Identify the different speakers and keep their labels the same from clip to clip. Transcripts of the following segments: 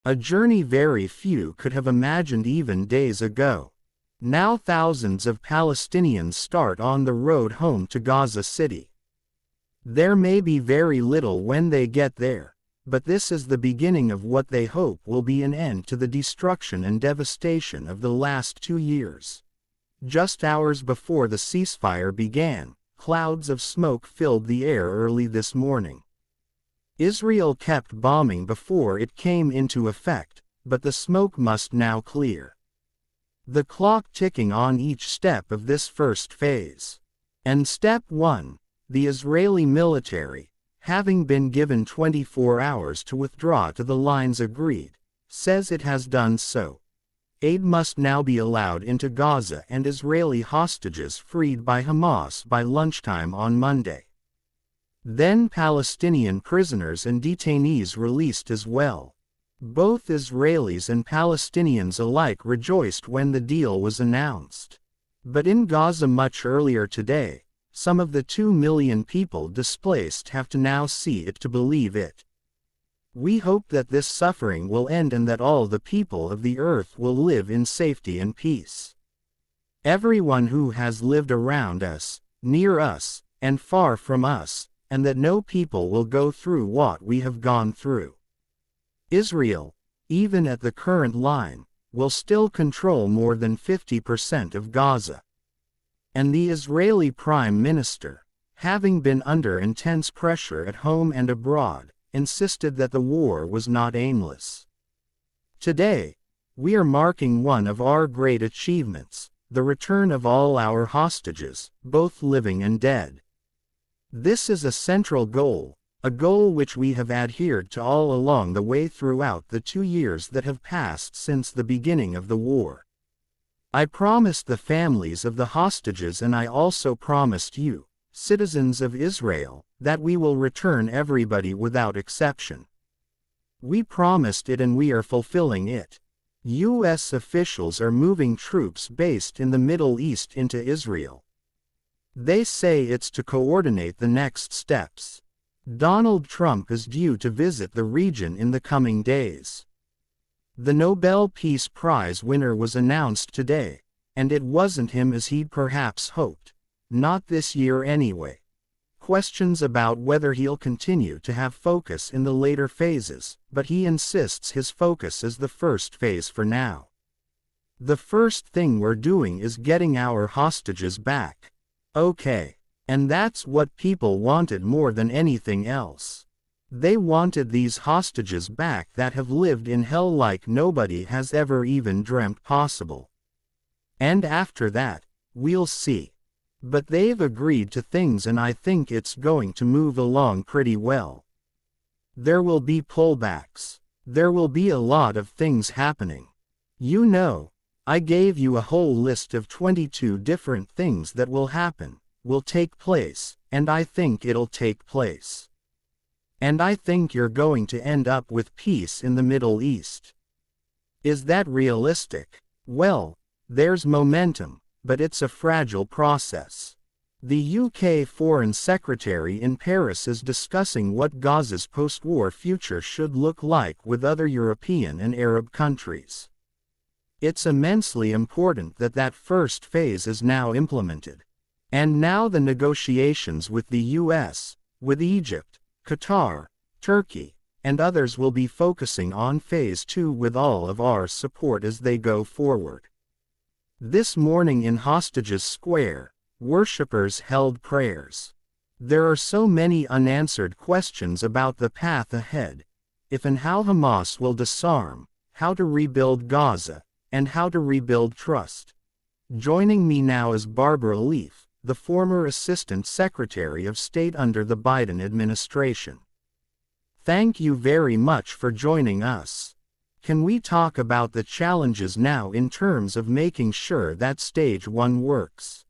Speaker 1: A journey very few could have imagined even days ago. Now thousands of Palestinians start on the road home to Gaza City. There may be very little when they get there, but this is the beginning of what they hope will be an end to the destruction and devastation of the last 2 years. Just hours before the ceasefire began, clouds of smoke filled the air early this morning. Israel kept bombing before it came into effect, but the smoke must now clear. The clock ticking on each step of this first phase. And step 1, the Israeli military, having been given 24 hours to withdraw to the lines agreed, says it has done so. Aid must now be allowed into Gaza and Israeli hostages freed by Hamas by lunchtime on Monday. Then Palestinian prisoners and detainees released as well. Both Israelis and Palestinians alike rejoiced when the deal was announced. But in Gaza much earlier today, some of the 2 million people displaced have to now see it to believe it. We hope that this suffering will end and that all the people of the earth will live in safety and peace. Everyone who has lived around us, near us, and far from us, and that no people will go through what we have gone through. Israel, even at the current line, will still control more than 50% of Gaza. And the Israeli Prime Minister, having been under intense pressure at home and abroad, insisted that the war was not aimless. Today, we are marking one of our great achievements, the return of all our hostages, both living and dead. This is a central goal, a goal which we have adhered to all along the way throughout the 2 years that have passed since the beginning of the war. I promised the families of the hostages, and I also promised you, citizens of Israel, that we will return everybody without exception. We promised it and we are fulfilling it. U.S. officials are moving troops based in the Middle East into Israel. They say it's to coordinate the next steps. Donald Trump is due to visit the region in the coming days. The Nobel Peace Prize winner was announced today, and it wasn't him as he'd perhaps hoped. Not this year anyway. Questions about whether he'll continue to have focus in the later phases, but he insists his focus is the first phase for now. The first thing we're doing is getting our hostages back. Okay. And that's what people wanted more than anything else. They wanted these hostages back that have lived in hell like nobody has ever even dreamt possible. And after that, we'll see. But they've agreed to things and I think it's going to move along pretty well. There will be pullbacks. There will be a lot of things happening. You know, I gave you a whole list of 22 different things that will happen, will take place, and I think it'll take place. And I think you're going to end up with peace in the Middle East. Is that realistic? Well, there's momentum, but it's a fragile process. The UK Foreign Secretary in Paris is discussing what Gaza's post-war future should look like with other European and Arab countries. It's immensely important that that first phase is now implemented. And now the negotiations with the US, with Egypt, Qatar, Turkey, and others will be focusing on phase 2 with all of our support as they go forward. This morning in Hostages Square, worshippers held prayers. There are so many unanswered questions about the path ahead, if and how Hamas will disarm, how to rebuild Gaza, and how to rebuild trust. Joining me now is Barbara Leaf, the former Assistant Secretary of State under the Biden administration. Thank you very much for joining us. Can we talk about the challenges now in terms of making sure that Stage 1 works?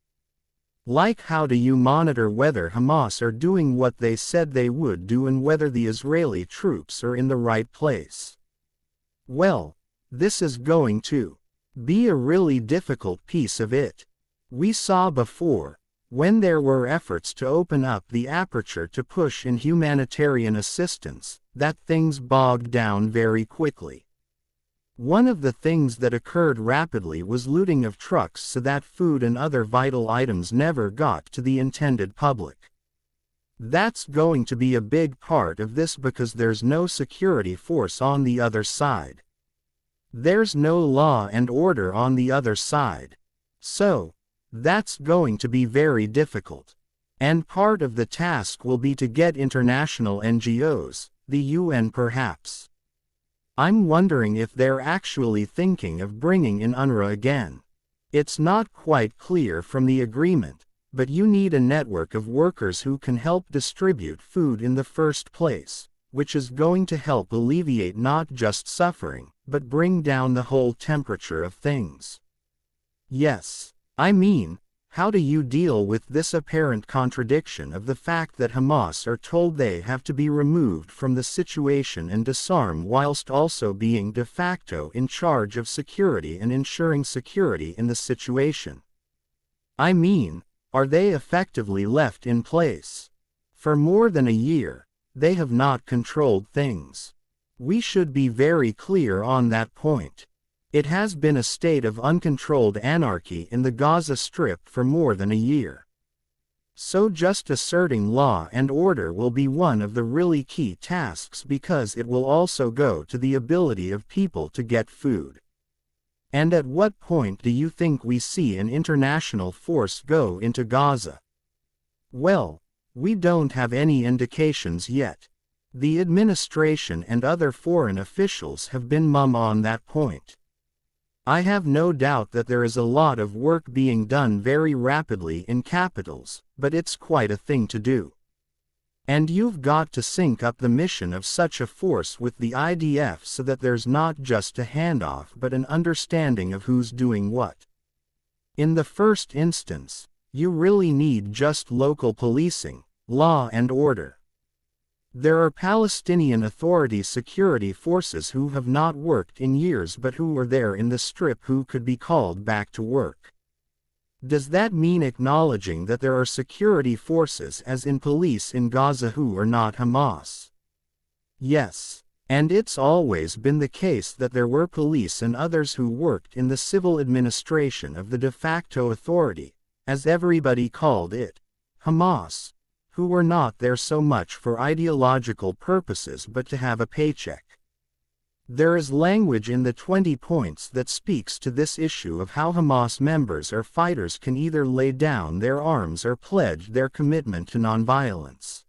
Speaker 1: Like, how do you monitor whether Hamas are doing what they said they would do and whether the Israeli troops are in the right place? Well, this is going to be a really difficult piece of it. We saw before, when there were efforts to open up the aperture to push in humanitarian assistance, that things bogged down very quickly. One of the things that occurred rapidly was looting of trucks so that food and other vital items never got to the intended public. That's going to be a big part of this because there's no security force on the other side. There's no law and order on the other side. So, that's going to be very difficult. And part of the task will be to get international NGOs, the UN perhaps. I'm wondering if they're actually thinking of bringing in UNRWA again. It's not quite clear from the agreement, but you need a network of workers who can help distribute food in the first place, which is going to help alleviate not just suffering, but bring down the whole temperature of things. Yes, I mean, how do you deal with this apparent contradiction of the fact that Hamas are told they have to be removed from the situation and disarm whilst also being de facto in charge of security and ensuring security in the situation? I mean, are they effectively left in place? For more than a year, they have not controlled things. We should be very clear on that point. It has been a state of uncontrolled anarchy in the Gaza Strip for more than a year. So just asserting law and order will be one of the really key tasks because it will also go to the ability of people to get food. And at what point do you think we see an international force go into Gaza? Well, we don't have any indications yet. The administration and other foreign officials have been mum on that point. I have no doubt that there is a lot of work being done very rapidly in capitals, but it's quite a thing to do. And you've got to sync up the mission of such a force with the IDF so that there's not just a handoff but an understanding of who's doing what. In the first instance, you really need just local policing, law and order. There are Palestinian Authority security forces who have not worked in years but who were there in the Strip who could be called back to work. Does that mean acknowledging that there are security forces as in police in Gaza who are not Hamas? Yes, and it's always been the case that there were police and others who worked in the civil administration of the de facto authority, as everybody called it, Hamas, who were not there so much for ideological purposes but to have a paycheck. There is language in the 20 points that speaks to this issue of how Hamas members or fighters can either lay down their arms or pledge their commitment to nonviolence.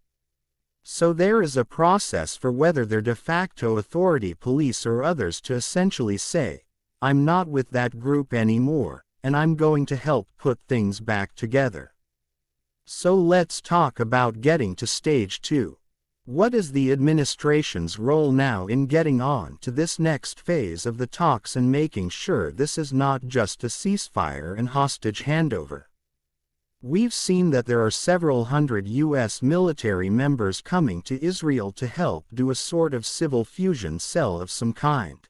Speaker 1: So there is a process for whether they're de facto authority police or others to essentially say, I'm not with that group anymore, and I'm going to help put things back together. So let's talk about getting to stage 2. What is the administration's role now in getting on to this next phase of the talks and making sure this is not just a ceasefire and hostage handover? We've seen that there are several hundred U.S. military members coming to Israel to help do a sort of civil fusion cell of some kind.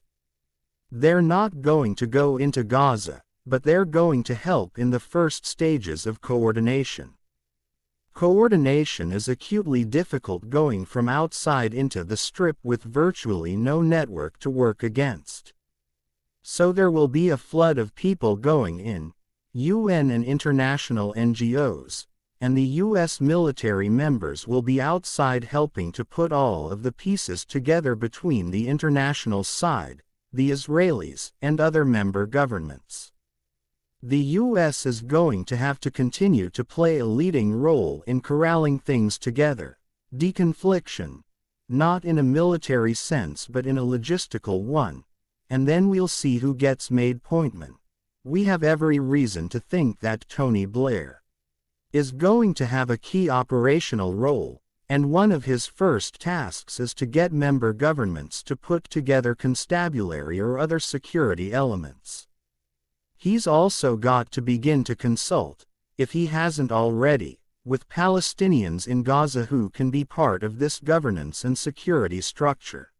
Speaker 1: They're not going to go into Gaza, but they're going to help in the first stages of coordination. Coordination is acutely difficult going from outside into the Strip with virtually no network to work against. So there will be a flood of people going in, UN and international NGOs, and the U.S. military members will be outside helping to put all of the pieces together between the international side, the Israelis, and other member governments. The U.S. is going to have to continue to play a leading role in corralling things together, deconfliction, not in a military sense but in a logistical one, and then we'll see who gets made pointman. We have every reason to think that Tony Blair is going to have a key operational role, and one of his first tasks is to get member governments to put together constabulary or other security elements. He's also got to begin to consult, if he hasn't already, with Palestinians in Gaza who can be part of this governance and security structure.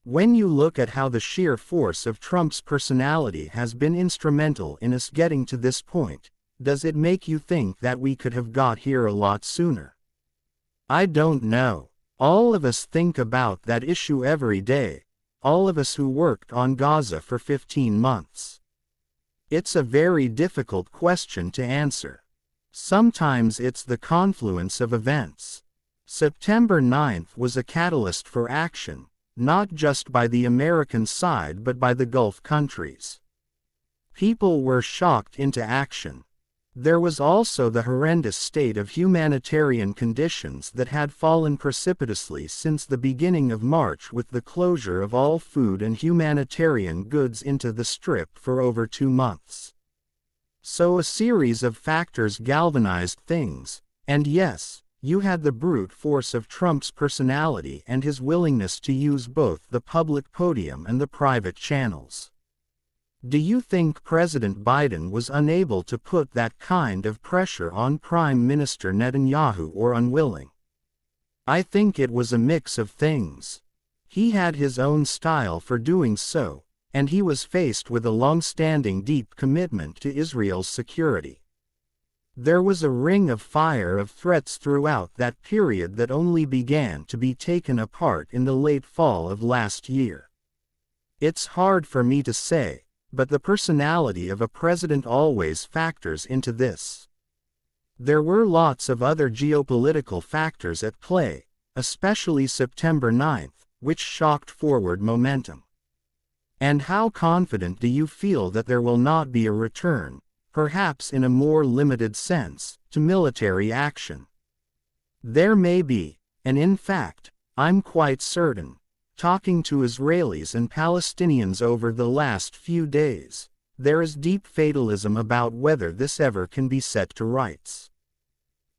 Speaker 1: When you look at how the sheer force of Trump's personality has been instrumental in us getting to this point, does it make you think that we could have got here a lot sooner? I don't know. All of us think about that issue every day, all of us who worked on Gaza for 15 months? It's a very difficult question to answer. Sometimes it's the confluence of events. September 9th was a catalyst for action, not just by the American side but by the Gulf countries. People were shocked into action. There was also the horrendous state of humanitarian conditions that had fallen precipitously since the beginning of March, with the closure of all food and humanitarian goods into the Strip for over 2 months. So a series of factors galvanized things, and yes, you had the brute force of Trump's personality and his willingness to use both the public podium and the private channels. Do you think President Biden was unable to put that kind of pressure on Prime Minister Netanyahu, or unwilling? I think it was a mix of things. He had his own style for doing so, and he was faced with a long-standing deep commitment to Israel's security. There was a ring of fire of threats throughout that period that only began to be taken apart in the late fall of last year. It's hard for me to say, but the personality of a president always factors into this. There were lots of other geopolitical factors at play, especially September 9th, which shocked forward momentum. And how confident do you feel that there will not be a return, perhaps in a more limited sense, to military action? There may be, and in fact, I'm quite certain, talking to Israelis and Palestinians over the last few days, there is deep fatalism about whether this ever can be set to rights.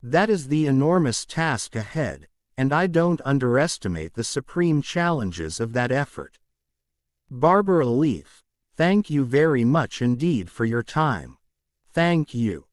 Speaker 1: That is the enormous task ahead, and I don't underestimate the supreme challenges of that effort. Barbara Leaf, thank you very much indeed for your time. Thank you.